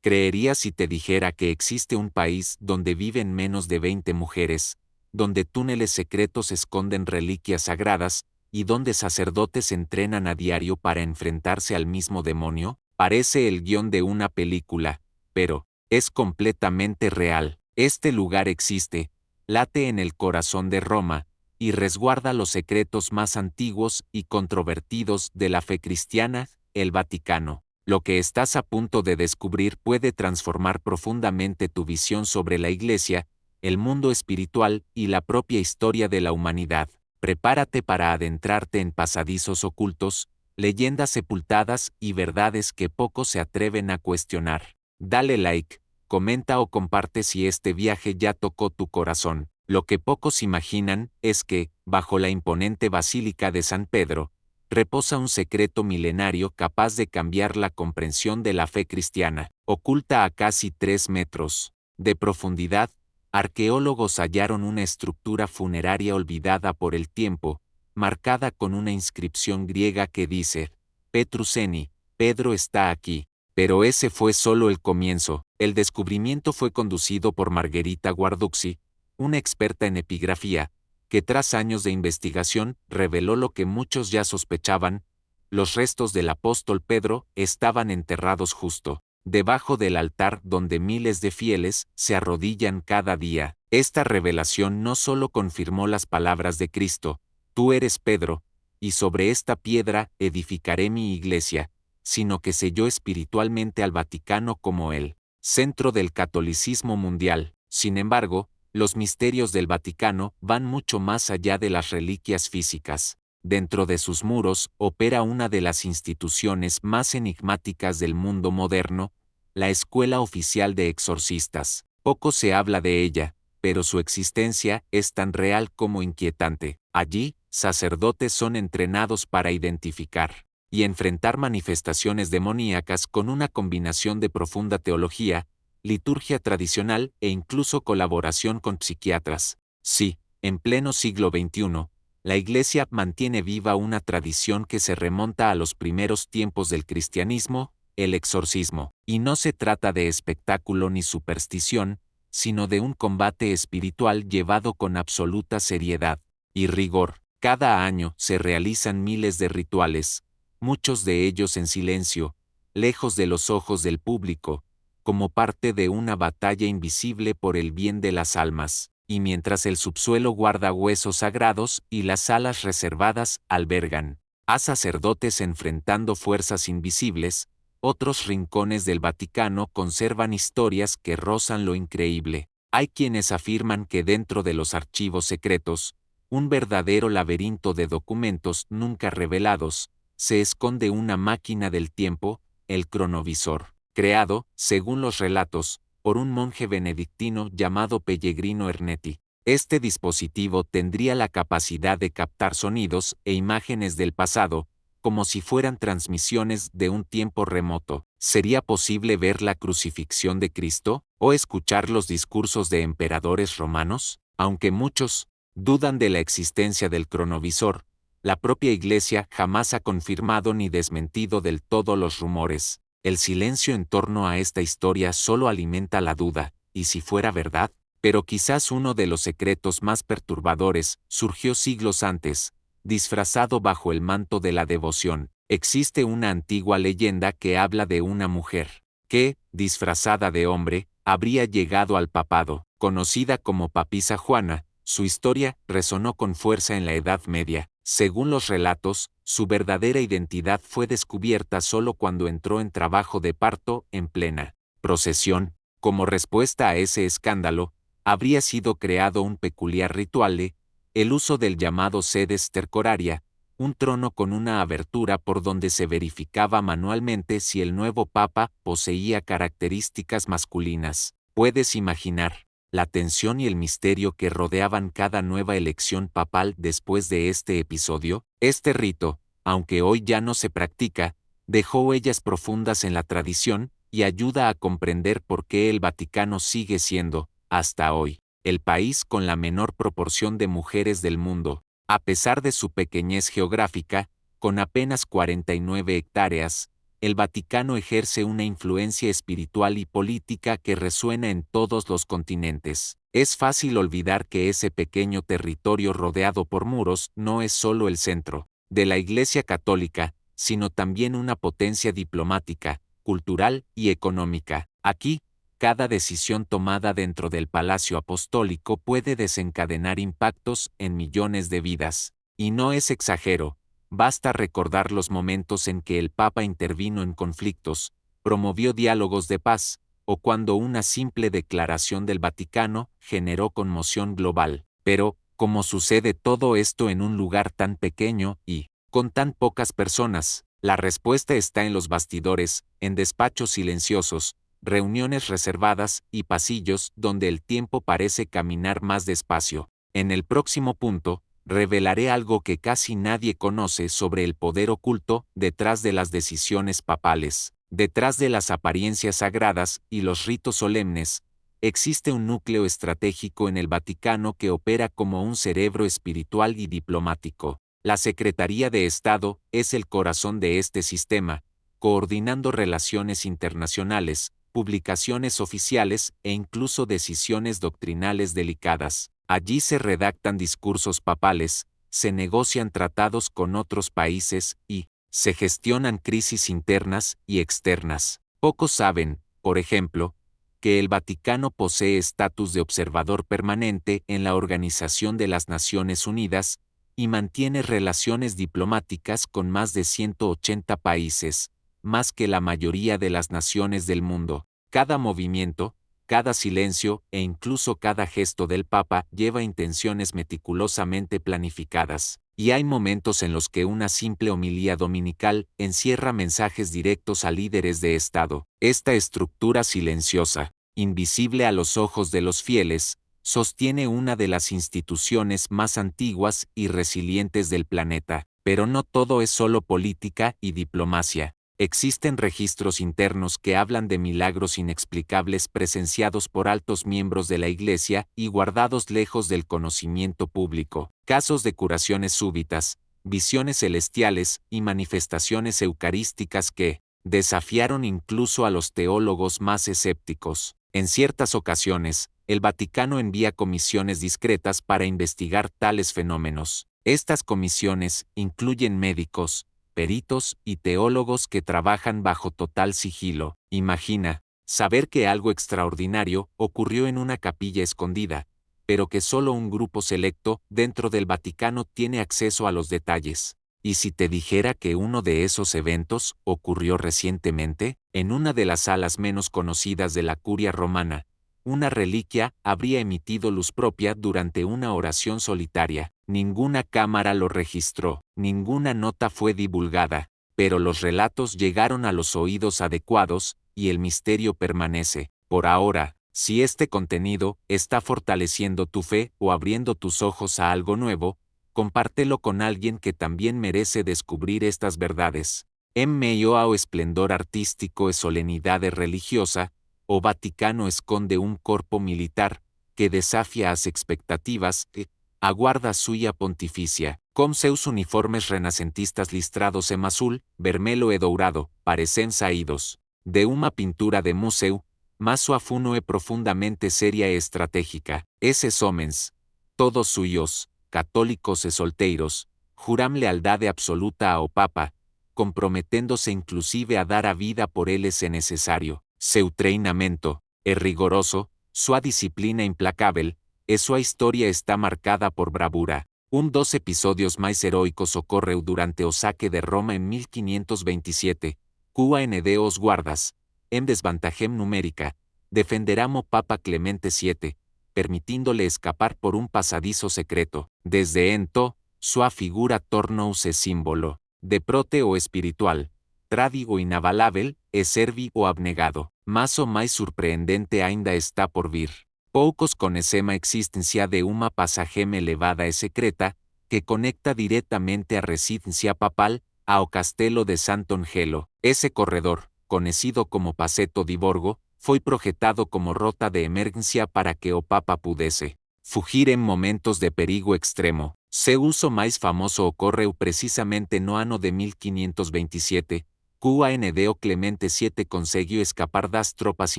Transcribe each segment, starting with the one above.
¿Creerías si te dijera que existe un país donde viven menos de 20 mujeres, donde túneles secretos esconden reliquias sagradas, y donde sacerdotes entrenan a diario para enfrentarse al mismo demonio? Parece el guión de una película, pero es completamente real. Este lugar existe, late en el corazón de Roma, y resguarda los secretos más antiguos y controvertidos de la fe cristiana, el Vaticano. Lo que estás a punto de descubrir puede transformar profundamente tu visión sobre la Iglesia, el mundo espiritual y la propia historia de la humanidad. Prepárate para adentrarte en pasadizos ocultos, leyendas sepultadas y verdades que pocos se atreven a cuestionar. Dale like, comenta o comparte si este viaje ya tocó tu corazón. Lo que pocos imaginan es que, bajo la imponente Basílica de San Pedro, reposa un secreto milenario capaz de cambiar la comprensión de la fe cristiana. Oculta a casi 3 metros de profundidad, arqueólogos hallaron una estructura funeraria olvidada por el tiempo, marcada con una inscripción griega que dice: Petruseni, Pedro está aquí. Pero ese fue solo el comienzo. El descubrimiento fue conducido por Margherita Guarducci, una experta en epigrafía, que tras años de investigación reveló lo que muchos ya sospechaban: los restos del apóstol Pedro estaban enterrados justo debajo del altar donde miles de fieles se arrodillan cada día. Esta revelación no solo confirmó las palabras de Cristo: tú eres Pedro, y sobre esta piedra edificaré mi iglesia, sino que selló espiritualmente al Vaticano como el centro del catolicismo mundial. Sin embargo, los misterios del Vaticano van mucho más allá de las reliquias físicas. Dentro de sus muros opera una de las instituciones más enigmáticas del mundo moderno, la Escuela Oficial de Exorcistas. Poco se habla de ella, pero su existencia es tan real como inquietante. Allí, sacerdotes son entrenados para identificar y enfrentar manifestaciones demoníacas con una combinación de profunda teología, liturgia tradicional e incluso colaboración con psiquiatras. Sí, en pleno siglo XXI, la Iglesia mantiene viva una tradición que se remonta a los primeros tiempos del cristianismo, el exorcismo. Y no se trata de espectáculo ni superstición, sino de un combate espiritual llevado con absoluta seriedad y rigor. Cada año se realizan miles de rituales, muchos de ellos en silencio, lejos de los ojos del público, como parte de una batalla invisible por el bien de las almas, y mientras el subsuelo guarda huesos sagrados y las salas reservadas albergan a sacerdotes enfrentando fuerzas invisibles, otros rincones del Vaticano conservan historias que rozan lo increíble. Hay quienes afirman que dentro de los archivos secretos, un verdadero laberinto de documentos nunca revelados, se esconde una máquina del tiempo, el cronovisor, creado, según los relatos, por un monje benedictino llamado Pellegrino Ernetti. Este dispositivo tendría la capacidad de captar sonidos e imágenes del pasado, como si fueran transmisiones de un tiempo remoto. ¿Sería posible ver la crucifixión de Cristo o escuchar los discursos de emperadores romanos? Aunque muchos dudan de la existencia del cronovisor, la propia Iglesia jamás ha confirmado ni desmentido del todo los rumores. El silencio en torno a esta historia solo alimenta la duda, ¿y si fuera verdad? Pero quizás uno de los secretos más perturbadores surgió siglos antes, disfrazado bajo el manto de la devoción. Existe una antigua leyenda que habla de una mujer que, disfrazada de hombre, habría llegado al papado. Conocida como Papisa Juana, su historia resonó con fuerza en la Edad Media. Según los relatos, su verdadera identidad fue descubierta solo cuando entró en trabajo de parto en plena procesión. Como respuesta a ese escándalo, habría sido creado un peculiar ritual, el uso del llamado sedes stercoraria, un trono con una abertura por donde se verificaba manualmente si el nuevo papa poseía características masculinas. ¿Puedes imaginar la tensión y el misterio que rodeaban cada nueva elección papal después de este episodio? Este rito, aunque hoy ya no se practica, dejó huellas profundas en la tradición y ayuda a comprender por qué el Vaticano sigue siendo, hasta hoy, el país con la menor proporción de mujeres del mundo. A pesar de su pequeñez geográfica, con apenas 49 hectáreas, el Vaticano ejerce una influencia espiritual y política que resuena en todos los continentes. Es fácil olvidar que ese pequeño territorio rodeado por muros no es solo el centro de la Iglesia Católica, sino también una potencia diplomática, cultural y económica. Aquí, cada decisión tomada dentro del Palacio Apostólico puede desencadenar impactos en millones de vidas. Y no es exagero, basta recordar los momentos en que el Papa intervino en conflictos, promovió diálogos de paz, o cuando una simple declaración del Vaticano generó conmoción global. Pero, ¿cómo sucede todo esto en un lugar tan pequeño y con tan pocas personas? La respuesta está en los bastidores, en despachos silenciosos, reuniones reservadas y pasillos donde el tiempo parece caminar más despacio. En el próximo punto, revelaré algo que casi nadie conoce sobre el poder oculto detrás de las decisiones papales. Detrás de las apariencias sagradas y los ritos solemnes, existe un núcleo estratégico en el Vaticano que opera como un cerebro espiritual y diplomático. La Secretaría de Estado es el corazón de este sistema, coordinando relaciones internacionales, publicaciones oficiales e incluso decisiones doctrinales delicadas. Allí se redactan discursos papales, se negocian tratados con otros países y se gestionan crisis internas y externas. Pocos saben, por ejemplo, que el Vaticano posee estatus de observador permanente en la Organización de las Naciones Unidas y mantiene relaciones diplomáticas con más de 180 países, más que la mayoría de las naciones del mundo. Cada movimiento, cada silencio e incluso cada gesto del Papa lleva intenciones meticulosamente planificadas, y hay momentos en los que una simple homilía dominical encierra mensajes directos a líderes de Estado. Esta estructura silenciosa, invisible a los ojos de los fieles, sostiene una de las instituciones más antiguas y resilientes del planeta. Pero no todo es solo política y diplomacia. Existen registros internos que hablan de milagros inexplicables presenciados por altos miembros de la Iglesia y guardados lejos del conocimiento público, casos de curaciones súbitas, visiones celestiales y manifestaciones eucarísticas que desafiaron incluso a los teólogos más escépticos. En ciertas ocasiones, el Vaticano envía comisiones discretas para investigar tales fenómenos. Estas comisiones incluyen médicos, peritos y teólogos que trabajan bajo total sigilo. Imagina, saber que algo extraordinario ocurrió en una capilla escondida, pero que solo un grupo selecto dentro del Vaticano tiene acceso a los detalles. ¿Y si te dijera que uno de esos eventos ocurrió recientemente, en una de las salas menos conocidas de la Curia romana? Una reliquia habría emitido luz propia durante una oración solitaria. Ninguna cámara lo registró, ninguna nota fue divulgada, pero los relatos llegaron a los oídos adecuados, y el misterio permanece. Por ahora, si este contenido está fortaleciendo tu fe o abriendo tus ojos a algo nuevo, compártelo con alguien que también merece descubrir estas verdades. En medio ao esplendor artístico e solenidade religiosa, o Vaticano esconde un corpo militar que desafia as expectativas e aguarda suya pontificia, con seus uniformes renacentistas listrados en azul, vermelo e dourado, parecen saídos de uma pintura de museu, mas sua funo é profundamente seria e estratégica. Esses homens, todos suyos, católicos e solteiros, juran lealdade absoluta ao Papa, comprometéndose inclusive a dar a vida por ele se necesario. Seu treinamento é rigoroso, sua disciplina implacável, e sua historia está marcada por bravura. Dos episodios mais heroicos ocorreu durante o saque de Roma en 1527, QAND os guardas, en desvantagem numérica, defenderamo Papa Clemente VII, permitiéndole escapar por un pasadizo secreto. Desde ento, sua figura tornou-se símbolo de prote o espiritual, trádigo inabalável, e servi o abnegado. Mas o mais surpreendente ainda está por vir. Poucos conhecem a existência de uma passagem elevada e secreta, que conecta diretamente a residencia papal ao Castelo de Sant'Angelo. Ese corredor, conhecido como Passetto di Borgo, foi projetado como rota de emergência para que o Papa pudesse fugir en momentos de perigo extremo. Seu uso mais famoso ocorreu precisamente no ano de 1527, QANDO Clemente VII consiguió escapar das tropas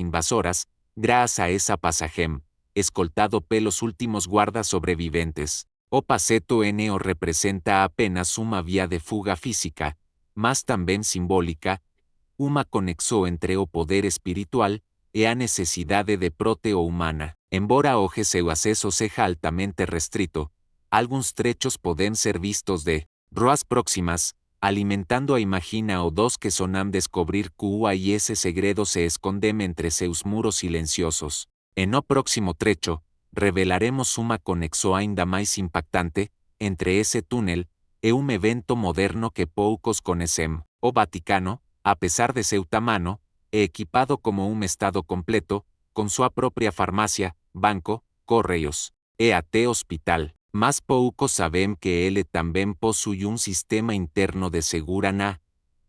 invasoras, gracias a esa pasajem, escoltado pelos últimos guardas sobreviventes. O Paceto NO representa apenas una vía de fuga física, mas también simbólica, una conexo entre o poder espiritual e a necesidade de proteo humana. Embora hoje seu acceso seja altamente restrito, algunos trechos pueden ser vistos de roas próximas, alimentando a imagina o dos que sonam descobrir QA y ese segredo se escondem entre seus muros silenciosos. En o próximo trecho, revelaremos una conexo ainda mais impactante entre ese túnel e un evento moderno que poucos conhecem. O Vaticano, a pesar de seu tamanho, é equipado como un estado completo, con su propia farmacia, banco, correios, e até hospital. Mas poucos sabem que ele também possui un sistema interno de segurança,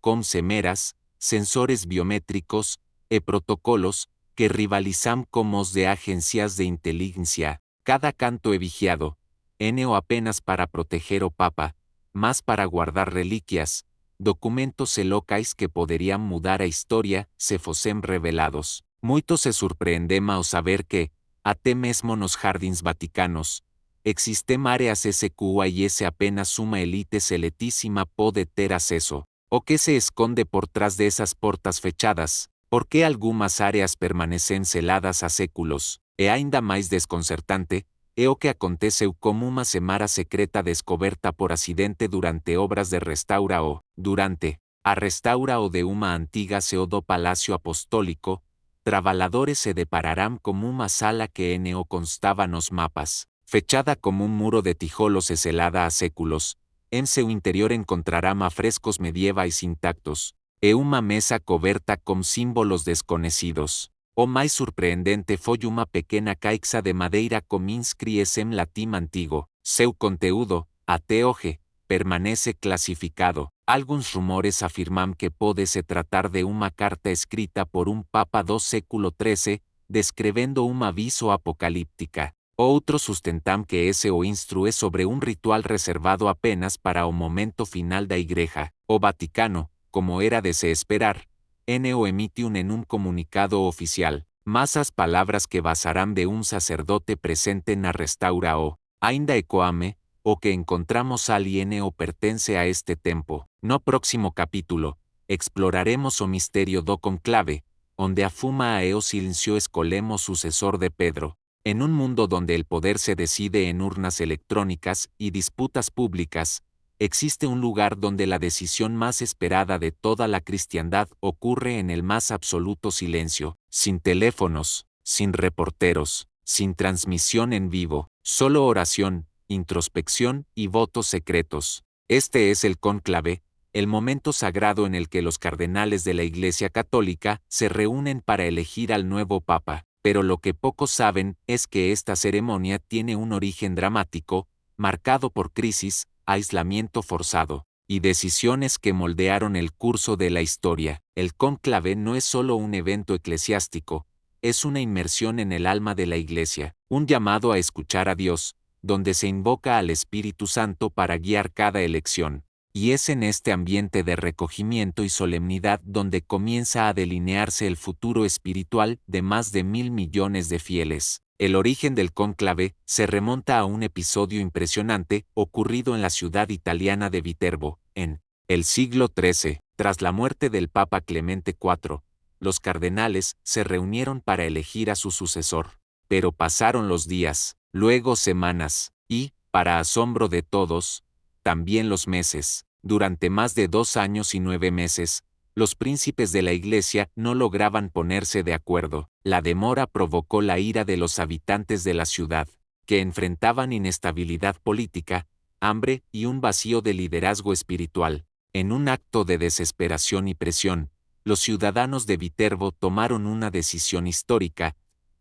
com semeras, sensores biométricos, e protocolos, que rivalizan como os de agencias de inteligencia. Cada canto é vigiado, no apenas para proteger o Papa, mas para guardar reliquias, documentos e locais que poderiam mudar a historia se fossem revelados. Muitos se surpreendem ao saber que, até mesmo nos jardins vaticanos, existem áreas SQA e esse apenas uma elite seletíssima pode ter acesso. O que se esconde por trás dessas portas fechadas? Por que algumas áreas permanecem seladas há séculos? E ainda mais desconcertante, é o que aconteceu como uma semara secreta descoberta por acidente durante obras de restauro. Durante a restauro de uma antiga do Palácio Apostólico, trabalhadores se depararán con uma sala que no constaba nos mapas, fechada como un muro de tijolos e selada a séculos. En seu interior encontrarán afrescos medievais intactos, e uma mesa coberta con símbolos desconhecidos. O mais surpreendente foi uma pequena caixa de madeira com inscritos em latim antigo. Seu conteúdo, até hoje, permanece clasificado. Alguns rumores afirman que pode se tratar de uma carta escrita por um papa do século XIII, descrevendo uma aviso apocalíptica. Outros sustentam que esse o instrue sobre um ritual reservado apenas para o momento final da igreja. O Vaticano, como era de se esperar, no emite en un comunicado oficial, mas as palabras que basarán de un sacerdote presente na restaura ainda ecoame, o que encontramos ali o pertence a este tempo. No próximo capítulo, exploraremos o misterio do conclave, onde a fuma o silencio escolemos sucesor de Pedro. En un mundo donde el poder se decide en urnas electrónicas y disputas públicas, existe un lugar donde la decisión más esperada de toda la cristiandad ocurre en el más absoluto silencio, sin teléfonos, sin reporteros, sin transmisión en vivo, solo oración, introspección y votos secretos. Este es el cónclave, el momento sagrado en el que los cardenales de la Iglesia Católica se reúnen para elegir al nuevo Papa, pero lo que pocos saben es que esta ceremonia tiene un origen dramático, marcado por crisis, aislamiento forzado, y decisiones que moldearon el curso de la historia. El cónclave no es solo un evento eclesiástico, es una inmersión en el alma de la Iglesia, un llamado a escuchar a Dios, donde se invoca al Espíritu Santo para guiar cada elección. Y es en este ambiente de recogimiento y solemnidad donde comienza a delinearse el futuro espiritual de más de 1.000 millones de fieles. El origen del cónclave se remonta a un episodio impresionante ocurrido en la ciudad italiana de Viterbo, en el siglo XIII. Tras la muerte del Papa Clemente IV, los cardenales se reunieron para elegir a su sucesor. Pero pasaron los días, luego semanas, y, para asombro de todos, también los meses. Durante más de 2 años y 9 meses, los príncipes de la Iglesia no lograban ponerse de acuerdo. La demora provocó la ira de los habitantes de la ciudad, que enfrentaban inestabilidad política, hambre y un vacío de liderazgo espiritual. En un acto de desesperación y presión, los ciudadanos de Viterbo tomaron una decisión histórica,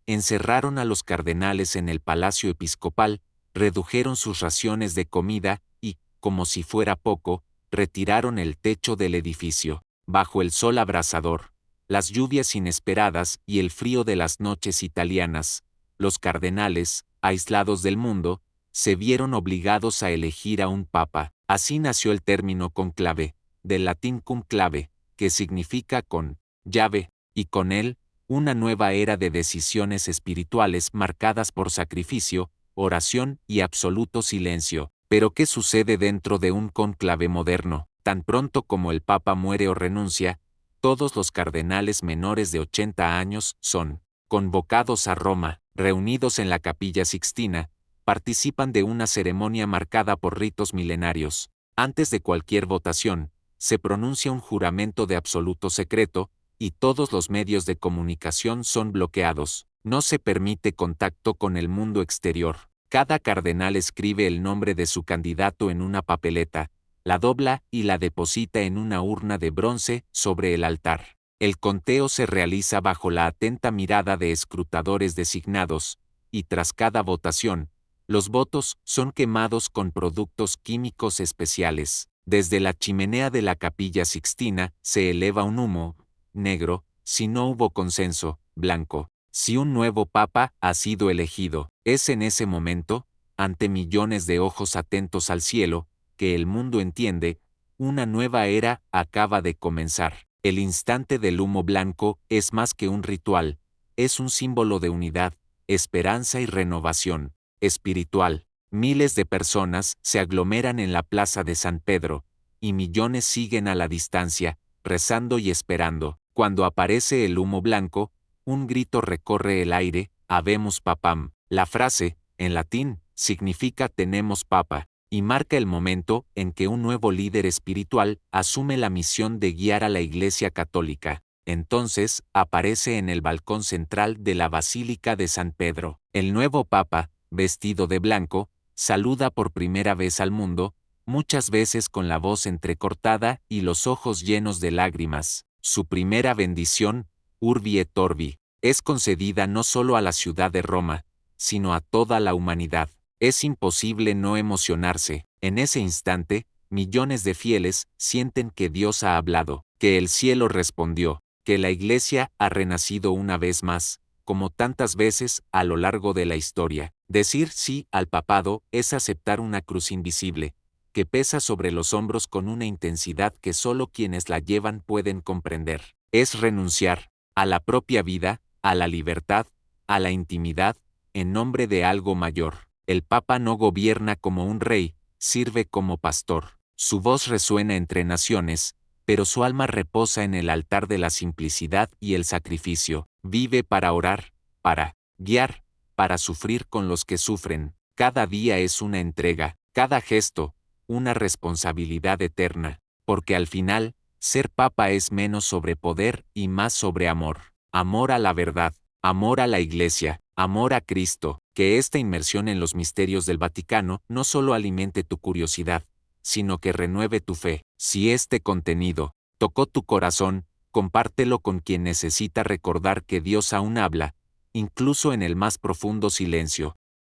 encerraron a los cardenales en el palacio episcopal, redujeron sus raciones de comida y, como si fuera poco, retiraron el techo del edificio. Bajo el sol abrasador, las lluvias inesperadas y el frío de las noches italianas, los cardenales, aislados del mundo, se vieron obligados a elegir a un papa. Así nació el término conclave, del latín cum clave, que significa con llave, y con él, una nueva era de decisiones espirituales marcadas por sacrificio, oración y absoluto silencio. Pero ¿qué sucede dentro de un cónclave moderno? Tan pronto como el Papa muere o renuncia, todos los cardenales menores de 80 años son convocados a Roma, reunidos en la Capilla Sixtina, participan de una ceremonia marcada por ritos milenarios. Antes de cualquier votación, se pronuncia un juramento de absoluto secreto, y todos los medios de comunicación son bloqueados. No se permite contacto con el mundo exterior. Cada cardenal escribe el nombre de su candidato en una papeleta, la dobla y la deposita en una urna de bronce sobre el altar. El conteo se realiza bajo la atenta mirada de escrutadores designados, y tras cada votación, los votos son quemados con productos químicos especiales. Desde la chimenea de la Capilla Sixtina se eleva un humo negro, si no hubo consenso, blanco. Si un nuevo papa ha sido elegido, es en ese momento, ante millones de ojos atentos al cielo, que el mundo entiende, una nueva era acaba de comenzar. El instante del humo blanco es más que un ritual, es un símbolo de unidad, esperanza y renovación espiritual. Miles de personas se aglomeran en la plaza de San Pedro, y millones siguen a la distancia, rezando y esperando. Cuando aparece el humo blanco, un grito recorre el aire, Habemus Papam. La frase, en latín, significa tenemos papa, y marca el momento en que un nuevo líder espiritual asume la misión de guiar a la Iglesia Católica. Entonces, aparece en el balcón central de la Basílica de San Pedro. El nuevo papa, vestido de blanco, saluda por primera vez al mundo, muchas veces con la voz entrecortada y los ojos llenos de lágrimas. Su primera bendición, Urbi et Orbi, es concedida no solo a la ciudad de Roma, sino a toda la humanidad. Es imposible no emocionarse. En ese instante, millones de fieles sienten que Dios ha hablado, que el cielo respondió, que la Iglesia ha renacido una vez más, como tantas veces a lo largo de la historia. Decir sí al papado es aceptar una cruz invisible, que pesa sobre los hombros con una intensidad que solo quienes la llevan pueden comprender. Es renunciar a la propia vida, a la libertad, a la intimidad, en nombre de algo mayor. El Papa no gobierna como un rey, sirve como pastor. Su voz resuena entre naciones, pero su alma reposa en el altar de la simplicidad y el sacrificio. Vive para orar, para guiar, para sufrir con los que sufren. Cada día es una entrega, cada gesto, una responsabilidad eterna, porque al final, ser papa es menos sobre poder y más sobre amor. Amor a la verdad, amor a la Iglesia, amor a Cristo. Que esta inmersión en los misterios del Vaticano no solo alimente tu curiosidad, sino que renueve tu fe. Si este contenido tocó tu corazón, compártelo con quien necesita recordar que Dios aún habla, incluso en el más profundo silencio.